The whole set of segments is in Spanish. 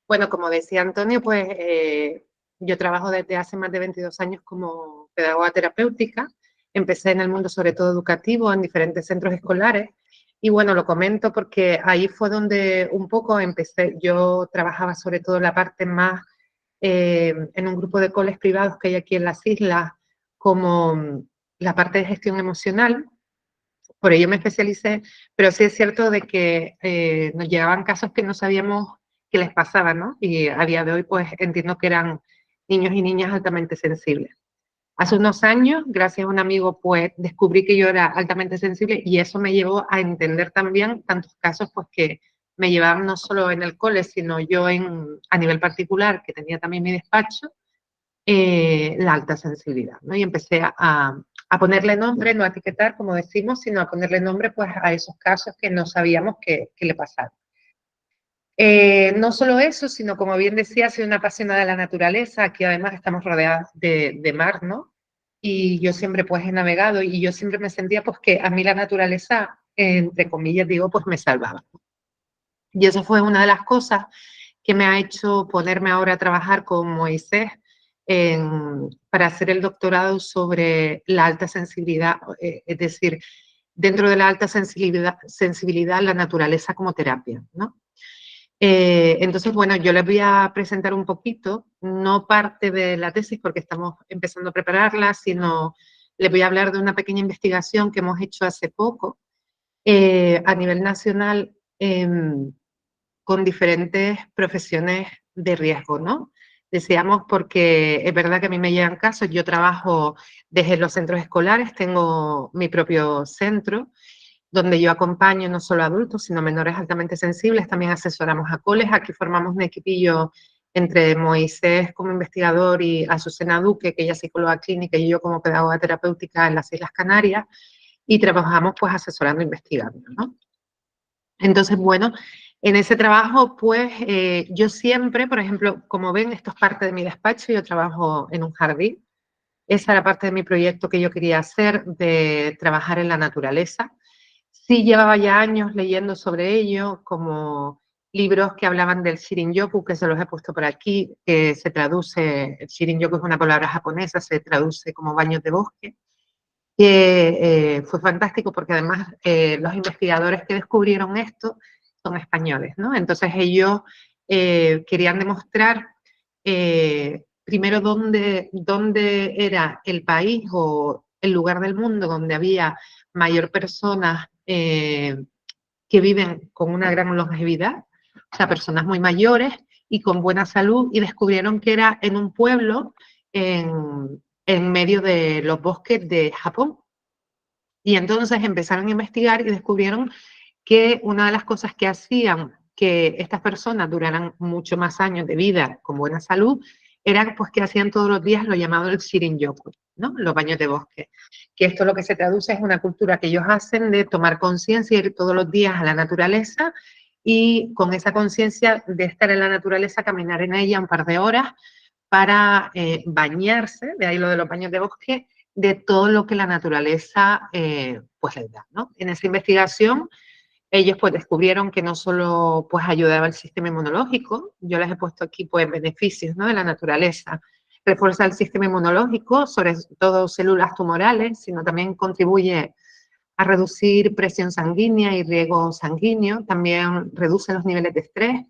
Bueno, como decía Antonio, pues yo trabajo desde hace más de 22 años como pedagoga terapéutica. Empecé en el mundo sobre todo educativo, en diferentes centros escolares. Y bueno, lo comento porque ahí fue donde un poco empecé. Yo trabajaba sobre todo en la parte más en un grupo de coles privados que hay aquí en las islas, como la parte de gestión emocional. Por ello me especialicé, pero sí es cierto de que nos llegaban casos que no sabíamos qué les pasaba, ¿no? Y a día de hoy, pues entiendo que eran niños y niñas altamente sensibles. Hace unos años, gracias a un amigo, pues descubrí que yo era altamente sensible y eso me llevó a entender también tantos casos, pues que me llevaban no solo en el cole, sino yo a nivel particular, que tenía también mi despacho, la alta sensibilidad, ¿no? Y empecé a ponerle nombre, no a etiquetar, como decimos, sino a ponerle nombre pues, a esos casos que no sabíamos que le pasaban. No solo eso, sino como bien decía, soy una apasionada de la naturaleza, aquí además estamos rodeadas de mar, ¿no? Y yo siempre pues he navegado y yo siempre me sentía pues que a mí la naturaleza, entre comillas digo, pues me salvaba. Y eso fue una de las cosas que me ha hecho ponerme ahora a trabajar con Moisés para hacer el doctorado sobre la alta sensibilidad, es decir, dentro de la alta sensibilidad la naturaleza como terapia, ¿no? Entonces, bueno, yo les voy a presentar un poquito, no parte de la tesis porque estamos empezando a prepararla, sino les voy a hablar de una pequeña investigación que hemos hecho hace poco a nivel nacional con diferentes profesiones de riesgo, ¿no? Deseamos porque es verdad que a mí me llegan casos, yo trabajo desde los centros escolares, tengo mi propio centro, donde yo acompaño no solo a adultos, sino menores altamente sensibles, también asesoramos a coles, aquí formamos un equipillo entre Moisés como investigador y Azucena Duque, que ella es psicóloga clínica, y yo como pedagoga terapéutica en las Islas Canarias, y trabajamos pues asesorando e investigando, ¿no? Entonces, bueno, en ese trabajo, pues yo siempre, por ejemplo, como ven, esto es parte de mi despacho, yo trabajo en un jardín. Esa era parte de mi proyecto que yo quería hacer, de trabajar en la naturaleza. Sí llevaba ya años leyendo sobre ello, como libros que hablaban del Shirin-yoku, que se los he puesto por aquí, que se traduce, el Shirin-yoku es una palabra japonesa, se traduce como baños de bosque, que fue fantástico porque además los investigadores que descubrieron esto son españoles, ¿no? Entonces ellos querían demostrar primero dónde era el país o el lugar del mundo donde había mayor personas que viven con una gran longevidad, o sea, personas muy mayores y con buena salud, y descubrieron que era en un pueblo en medio de los bosques de Japón. Y entonces empezaron a investigar y descubrieron que una de las cosas que hacían que estas personas duraran mucho más años de vida con buena salud era pues que hacían todos los días lo llamado el Shirin-yoku, ¿no? Los baños de bosque. Que esto lo que se traduce es una cultura que ellos hacen de tomar conciencia, ir todos los días a la naturaleza y con esa conciencia de estar en la naturaleza, caminar en ella un par de horas para bañarse, de ahí lo de los baños de bosque, de todo lo que la naturaleza pues les da, ¿no? En esa investigación ellos pues descubrieron que no solo pues ayudaba al sistema inmunológico, yo les he puesto aquí pues beneficios, ¿no? De la naturaleza, refuerza el sistema inmunológico, sobre todo células tumorales, sino también contribuye a reducir presión sanguínea y riego sanguíneo, también reduce los niveles de estrés,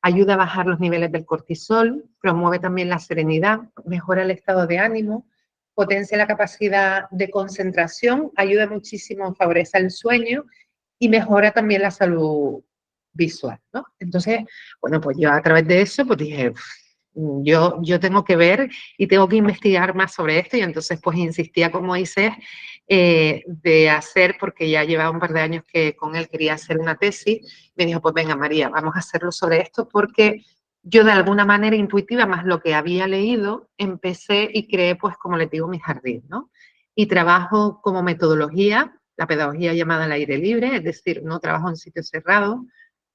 ayuda a bajar los niveles del cortisol, promueve también la serenidad, mejora el estado de ánimo, potencia la capacidad de concentración, ayuda muchísimo, favorece el sueño y mejora también la salud visual, ¿no? Entonces, bueno, pues yo a través de eso, pues dije, yo tengo que ver y tengo que investigar más sobre esto y entonces pues insistía con Moisés de hacer, porque ya llevaba un par de años que con él quería hacer una tesis, me dijo, pues venga María, vamos a hacerlo sobre esto porque yo de alguna manera intuitiva, más lo que había leído, empecé y creé pues como les digo mi jardín, ¿no? Y trabajo como metodología, la pedagogía llamada al aire libre, es decir, no trabajo en sitios cerrados.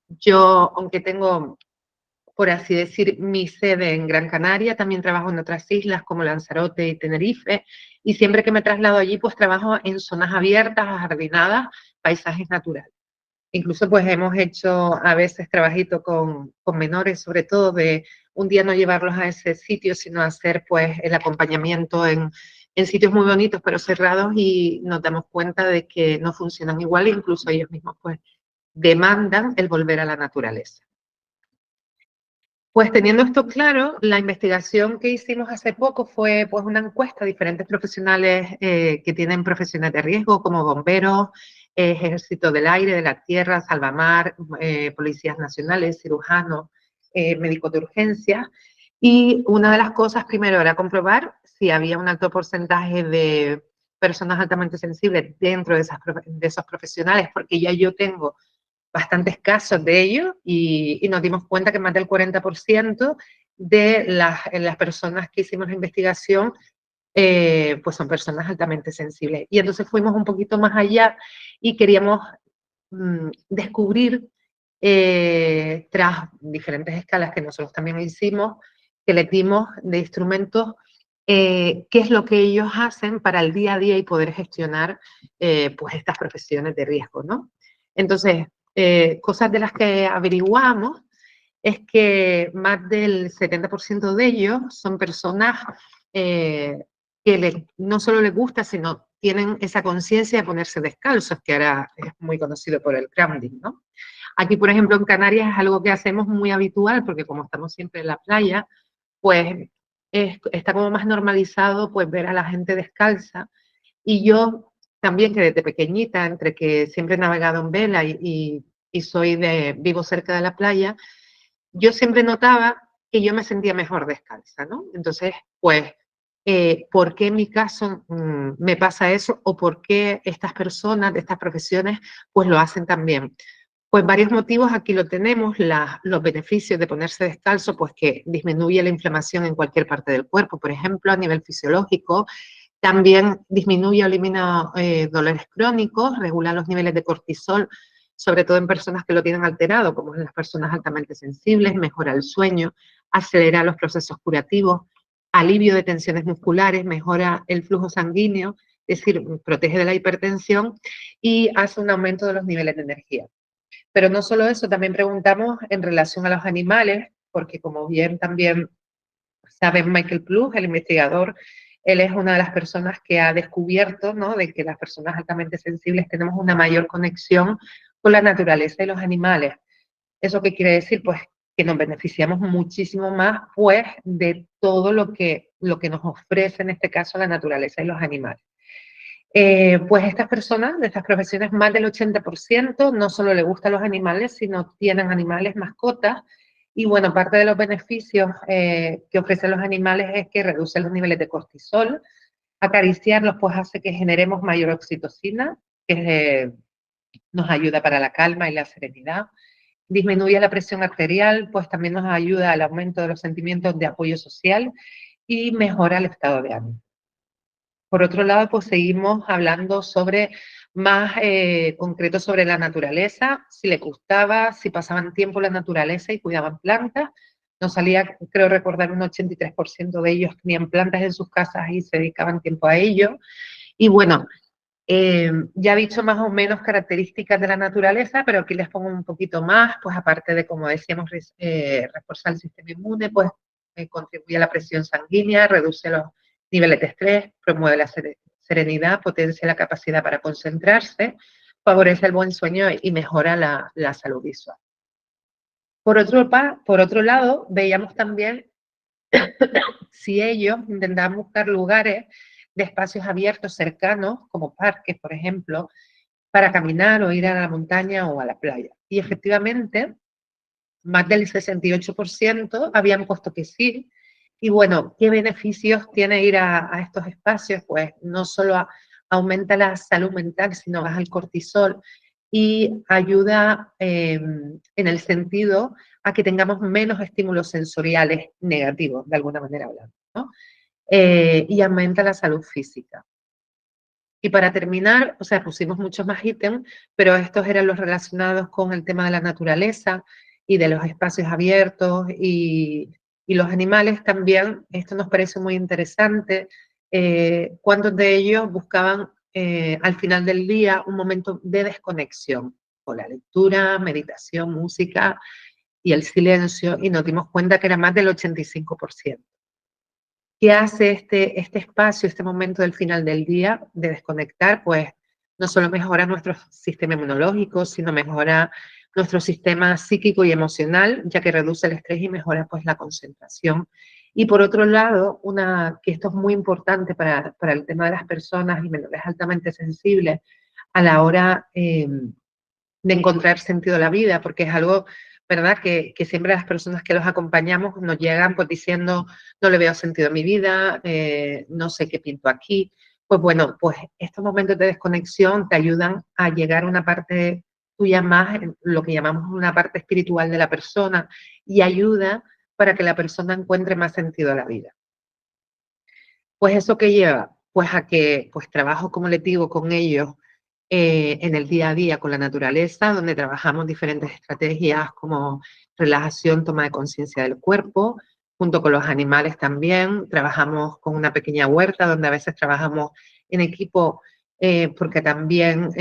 Yo, aunque tengo por así decir, mi sede en Gran Canaria, también trabajo en otras islas como Lanzarote y Tenerife, y siempre que me traslado allí, pues trabajo en zonas abiertas, ajardinadas, paisajes naturales. Incluso pues hemos hecho a veces trabajito con menores, sobre todo de un día no llevarlos a ese sitio, sino hacer pues el acompañamiento en sitios muy bonitos pero cerrados y nos damos cuenta de que no funcionan igual, incluso ellos mismos pues demandan el volver a la naturaleza. Pues teniendo esto claro, la investigación que hicimos hace poco fue pues una encuesta a diferentes profesionales que tienen profesiones de riesgo como bomberos, ejército del aire, de la tierra, salvamar, policías nacionales, cirujanos, médicos de urgencia. Y una de las cosas primero era comprobar si había un alto porcentaje de personas altamente sensibles dentro de esos profesionales, porque ya yo tengo bastantes casos de ello y nos dimos cuenta que más del 40% de las personas que hicimos la investigación pues son personas altamente sensibles. Y entonces fuimos un poquito más allá y queríamos descubrir, tras diferentes escalas que nosotros también hicimos, que les dimos de instrumentos, qué es lo que ellos hacen para el día a día y poder gestionar pues estas profesiones de riesgo, ¿no? Entonces, cosas de las que averiguamos es que más del 70% de ellos son personas que no solo les gusta, sino tienen esa conciencia de ponerse descalzos, que ahora es muy conocido por el grounding, ¿no? Aquí, por ejemplo, en Canarias es algo que hacemos muy habitual, porque como estamos siempre en la playa, pues está como más normalizado pues ver a la gente descalza. Y yo también, que desde pequeñita, entre que siempre he navegado en vela vivo cerca de la playa, yo siempre notaba que yo me sentía mejor descalza, ¿no? Entonces, pues, ¿por qué en mi caso me pasa eso? ¿O por qué estas personas de estas profesiones pues lo hacen también? Pues varios motivos aquí lo tenemos, los beneficios de ponerse descalzo, pues que disminuye la inflamación en cualquier parte del cuerpo, por ejemplo, a nivel fisiológico, también disminuye o elimina dolores crónicos, regula los niveles de cortisol, sobre todo en personas que lo tienen alterado, como en las personas altamente sensibles, mejora el sueño, acelera los procesos curativos, alivio de tensiones musculares, mejora el flujo sanguíneo, es decir, protege de la hipertensión y hace un aumento de los niveles de energía. Pero no solo eso, también preguntamos en relación a los animales, porque como bien también sabe Michael Plug, el investigador, él es una de las personas que ha descubierto, ¿no?, de que las personas altamente sensibles tenemos una mayor conexión con la naturaleza y los animales. ¿Eso qué quiere decir? Pues que nos beneficiamos muchísimo más, pues, de todo lo que nos ofrece, en este caso, la naturaleza y los animales. Pues estas personas, de estas profesiones, más del 80% no solo le gustan los animales, sino tienen animales, mascotas. Y bueno, parte de los beneficios que ofrecen los animales es que reducen los niveles de cortisol. Acariciarlos pues hace que generemos mayor oxitocina, que nos ayuda para la calma y la serenidad. Disminuye la presión arterial, pues también nos ayuda al aumento de los sentimientos de apoyo social y mejora el estado de ánimo. Por otro lado, pues seguimos hablando sobre más concreto sobre la naturaleza, si les gustaba, si pasaban tiempo en la naturaleza y cuidaban plantas. Nos salía, creo recordar, un 83% de ellos tenían plantas en sus casas y se dedicaban tiempo a ello. Y bueno, ya he dicho más o menos características de la naturaleza, pero aquí les pongo un poquito más, pues aparte de, como decíamos, reforzar el sistema inmune, pues contribuye a la presión sanguínea, reduce los niveles de estrés, promueve la serenidad, potencia la capacidad para concentrarse, favorece el buen sueño y mejora la salud visual. Por otro lado, veíamos también si ellos intentaban buscar lugares de espacios abiertos cercanos, como parques, por ejemplo, para caminar o ir a la montaña o a la playa. Y efectivamente, más del 68% habían puesto que sí. Y bueno, ¿qué beneficios tiene ir a estos espacios? Pues no solo aumenta la salud mental, sino baja el cortisol y ayuda en el sentido a que tengamos menos estímulos sensoriales negativos, de alguna manera hablando, ¿no? Y aumenta la salud física. Y para terminar, o sea, pusimos muchos más ítems, pero estos eran los relacionados con el tema de la naturaleza y de los espacios abiertos y los animales también. Esto nos parece muy interesante. ¿Cuántos de ellos buscaban al final del día un momento de desconexión? con la lectura, meditación, música y el silencio, y nos dimos cuenta que era más del 85%. ¿Qué hace este espacio, este momento del final del día de desconectar? Pues no solo mejora nuestro sistema inmunológico, sino mejora nuestro sistema psíquico y emocional, ya que reduce el estrés y mejora pues la concentración. Y por otro lado, que esto es muy importante para el tema de las personas y menores altamente sensibles a la hora de encontrar sentido a la vida, porque es algo, ¿verdad?, que siempre las personas que los acompañamos nos llegan pues diciendo, no le veo sentido a mi vida, no sé qué pinto aquí. Pues bueno, pues estos momentos de desconexión te ayudan a llegar a una parte tuya más, lo que llamamos una parte espiritual de la persona, y ayuda para que la persona encuentre más sentido a la vida. Pues eso que lleva, pues a que pues trabajo, como les digo, con ellos en el día a día con la naturaleza, donde trabajamos diferentes estrategias como relajación, toma de conciencia del cuerpo, junto con los animales también. Trabajamos con una pequeña huerta, donde a veces trabajamos en equipo, porque también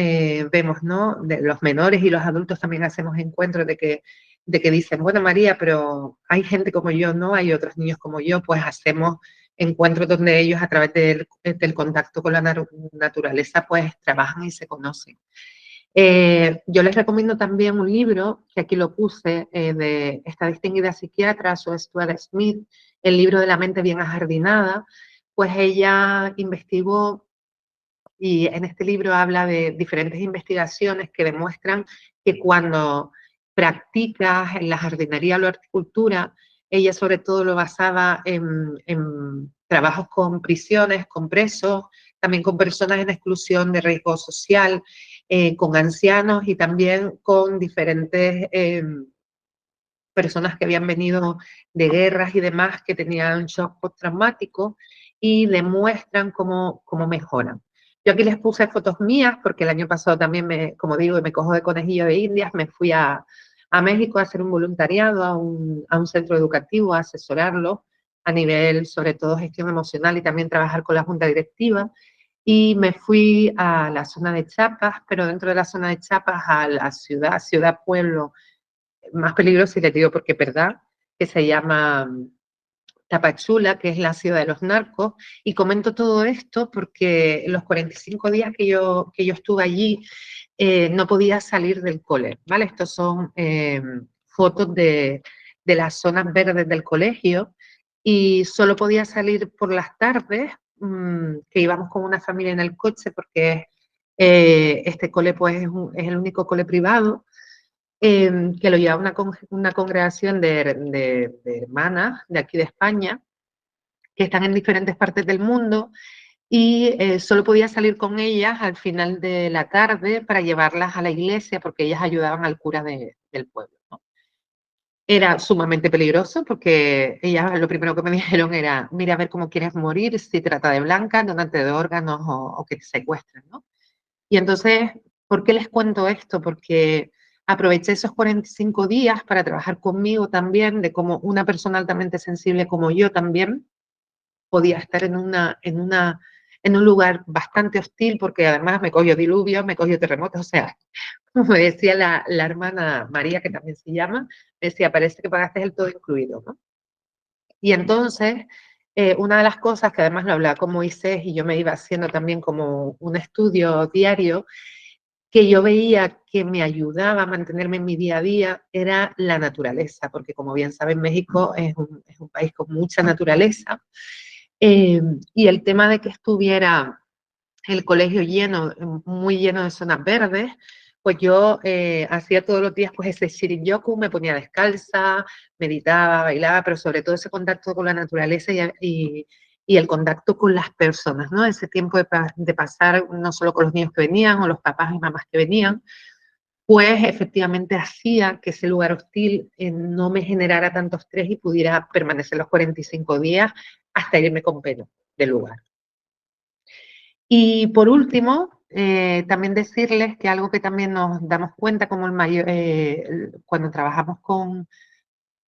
vemos, ¿no?, de los menores y los adultos también hacemos encuentros de que dicen, bueno, María, pero hay gente como yo, ¿no? Hay otros niños como yo, pues hacemos encuentros donde ellos a través del contacto con la naturaleza pues trabajan y se conocen. Yo les recomiendo también un libro, que aquí lo puse, de esta distinguida psiquiatra, Sue Stuart Smith, el libro de la mente bien ajardinada. Pues ella investigó, y en este libro habla de diferentes investigaciones que demuestran que cuando practicas en la jardinería o la horticultura, ella sobre todo lo basaba en trabajos con prisiones, con presos, también con personas en exclusión de riesgo social, con ancianos y también con diferentes personas que habían venido de guerras y demás, que tenían shock postraumático, y demuestran cómo mejoran. Yo aquí les puse fotos mías porque el año pasado también, como digo, me cojo de conejillo de Indias, me fui a México a hacer un voluntariado a un centro educativo, a asesorarlo a nivel, sobre todo, gestión emocional y también trabajar con la junta directiva. Y me fui a la zona de Chiapas, pero dentro de la zona de Chiapas a la ciudad-pueblo más peligroso, y les digo porque es verdad, que se llama Tapachula, que es la ciudad de los narcos. Y comento todo esto porque los 45 días que yo estuve allí no podía salir del cole, ¿vale? Estos son fotos de las zonas verdes del colegio, y solo podía salir por las tardes, que íbamos con una familia en el coche, porque este cole pues es el único cole privado que lo lleva una congregación de hermanas de aquí de España, que están en diferentes partes del mundo, y solo podía salir con ellas al final de la tarde para llevarlas a la iglesia, porque ellas ayudaban al cura del pueblo, ¿no? Era sumamente peligroso porque ellas lo primero que me dijeron era, mira a ver cómo quieres morir, si trata de blanca, donante de órganos o que te secuestren, ¿no? Y entonces, ¿por qué les cuento esto? Porque aproveché esos 45 días para trabajar conmigo también, de cómo una persona altamente sensible como yo también podía estar en un lugar bastante hostil, porque además me cogió diluvio, me cogió terremotos, o sea, como me decía la hermana María, que también se llama, me decía, parece que pagaste el todo incluido, ¿no? Y entonces, una de las cosas que además lo hablaba con Moisés, y yo me iba haciendo también como un estudio diario, que yo veía que me ayudaba a mantenerme en mi día a día, era la naturaleza, porque como bien saben, México es un país con mucha naturaleza, y el tema de que estuviera el colegio lleno, muy lleno de zonas verdes, pues yo hacía todos los días pues ese Shirin-yoku, me ponía descalza, meditaba, bailaba, pero sobre todo ese contacto con la naturaleza y el contacto con las personas, ¿no? Ese tiempo de pasar no solo con los niños que venían o los papás y mamás que venían, pues efectivamente hacía que ese lugar hostil no me generara tanto estrés y pudiera permanecer los 45 días hasta irme con pena del lugar. Y por último, también decirles que algo que también nos damos cuenta como cuando trabajamos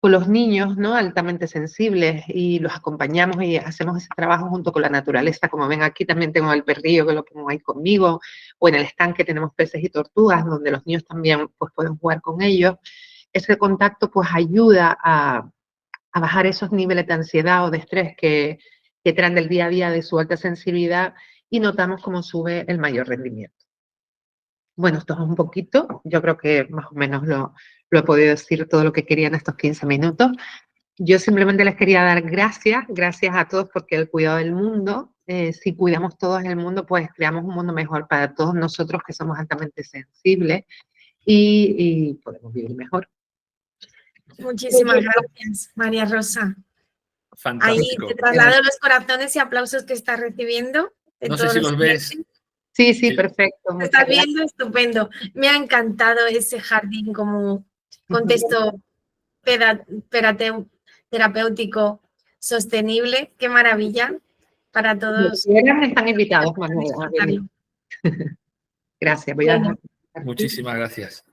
con los niños, ¿no? Altamente sensibles, y los acompañamos y hacemos ese trabajo junto con la naturaleza. Como ven aquí, también tengo el perrillo que lo pongo ahí conmigo, o en el estanque tenemos peces y tortugas, donde los niños también pues, pueden jugar con ellos. Ese contacto pues ayuda a bajar esos niveles de ansiedad o de estrés que traen del día a día de su alta sensibilidad, y notamos cómo sube el mayor rendimiento. Bueno, esto es un poquito, yo creo que más o menos lo he podido decir todo lo que quería en estos 15 minutos. Yo simplemente les quería dar gracias a todos, porque el cuidado del mundo, si cuidamos todos el mundo, pues creamos un mundo mejor para todos nosotros que somos altamente sensibles, y podemos vivir mejor. Muchísimas gracias, María Rosa. Fantástico. Ahí te traslado los corazones y aplausos que estás recibiendo. No sé si los ves. Sí, sí, perfecto. ¿Te estás viendo? Estupendo. Me ha encantado ese jardín como contexto terapéutico sostenible. Qué maravilla para todos. Están invitados, Manuela. Gracias. Muchísimas gracias.